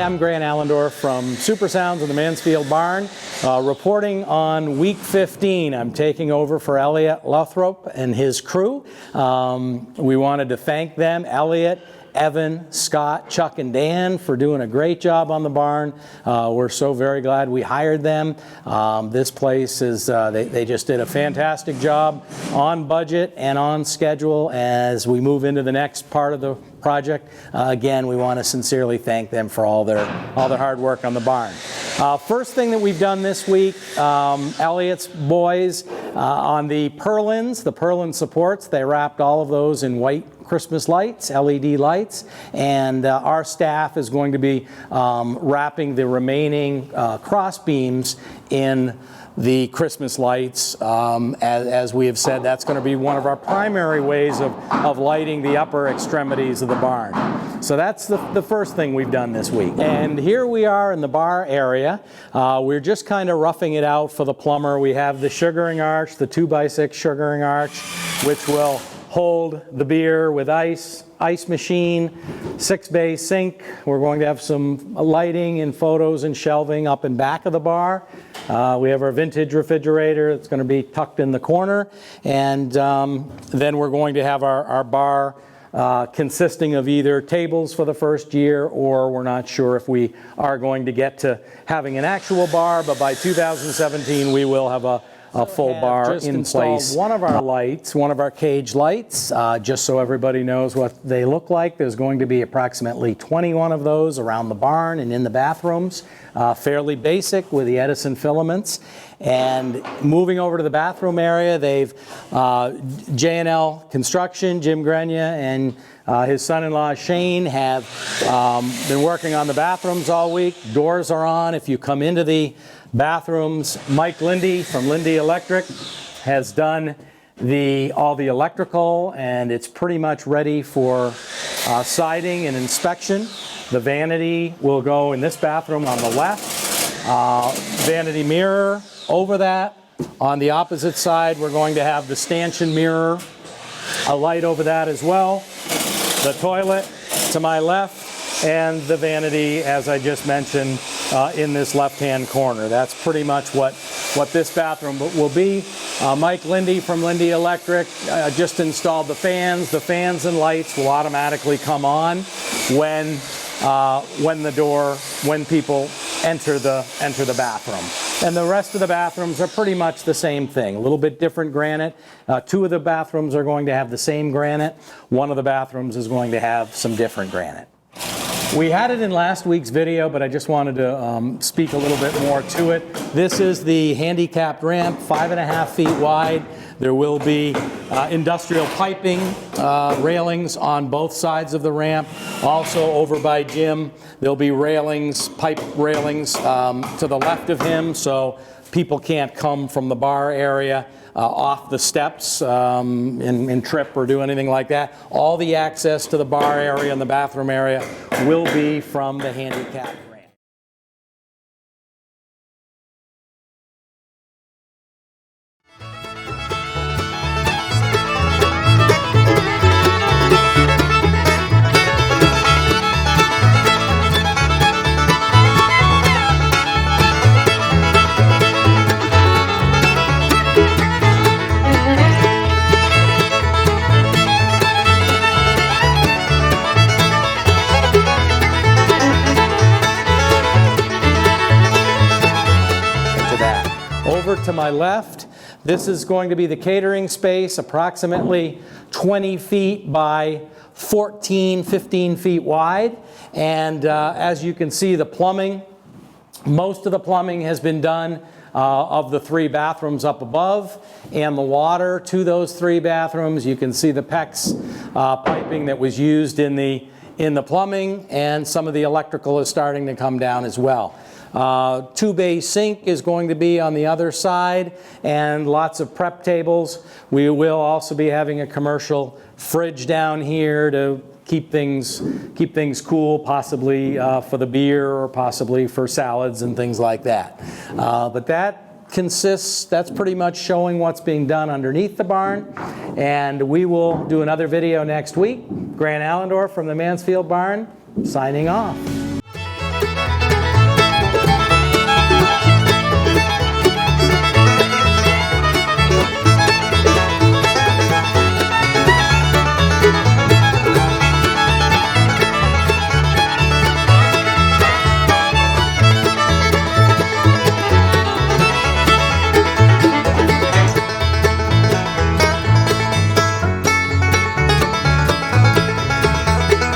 I'm Grant Allendorf from Super Sounds in the Mansfield Barn, reporting on week 15. I'm taking over for Elliot Lothrop and his crew. We wanted to thank them, Elliot, Evan, Scott, Chuck, and Dan, for doing a great job on the barn. We're so very glad we hired them. This place is, they just did a fantastic job on budget and on schedule as we move into the next part of the project. Again, we want to sincerely thank them for all their hard work on the barn. First thing that we've done this week, Elliot's boys on the purlin supports, they wrapped all of those in white Christmas lights, LED lights, and our staff is going to be wrapping the remaining cross beams in the Christmas lights. As we have said, that's going to be one of our primary ways of lighting the upper extremities of the barn. So that's the first thing we've done this week. And here we are in the bar area. We're just kind of roughing it out for the plumber. We have the sugaring arch, the 2x6 sugaring arch, which will hold the beer with ice machine, 6-bay sink. We're going to have some lighting and photos and shelving up in back of the bar. We have our vintage refrigerator that's going to be tucked in the corner. And then we're going to have our bar consisting of either tables for the first year, or we're not sure if we are going to get to having an actual bar, but by 2017 we will have a full bar in place. One of our lights, one of our cage lights, just so everybody knows what they look like. There's going to be approximately 21 of those around the barn and in the bathrooms. Fairly basic with the Edison filaments. And moving over to the bathroom area, they've J&L Construction, Jim Grenia and his son-in-law Shane have been working on the bathrooms all week. Doors are on. If you come into the bathrooms, Mike Lindy from Lindy Electric has done all the electrical, and it's pretty much ready for siding and inspection. The vanity will go in this bathroom on the left. Vanity mirror over that. On the opposite side, we're going to have the stanchion mirror, a light over that as well. The toilet to my left, and the vanity, as I just mentioned, in this left-hand corner. That's pretty much what this bathroom will be. Mike Lindy from Lindy Electric just installed the fans. The fans and lights will automatically come on when people enter the bathroom. And the rest of the bathrooms are pretty much the same thing. A little bit different granite. 2 of the bathrooms are going to have the same granite. 1 of the bathrooms is going to have some different granite. We had it in last week's video, but I just wanted to speak a little bit more to it. This is the handicapped ramp, 5.5 feet wide. There will be industrial piping railings on both sides of the ramp. Also over by Jim, there'll be railings, pipe railings to the left of him, so people can't come from the bar area off the steps and trip or do anything like that. All the access to the bar area and the bathroom area will be from the handicap ramp. Over to my left, this is going to be the catering space, approximately 20 feet by 15 feet wide. And as you can see, the plumbing, most of the plumbing has been done of the 3 bathrooms up above, and the water to those 3 bathrooms. You can see the PEX piping that was used in the plumbing, and some of the electrical is starting to come down as well. 2-bay sink is going to be on the other side, and lots of prep tables. We will also be having a commercial fridge down here to keep things cool, possibly for the beer or possibly for salads and things like that. But that's pretty much showing what's being done underneath the barn, and we will do another video next week. Grant Allendorf from the Mansfield Barn, signing off.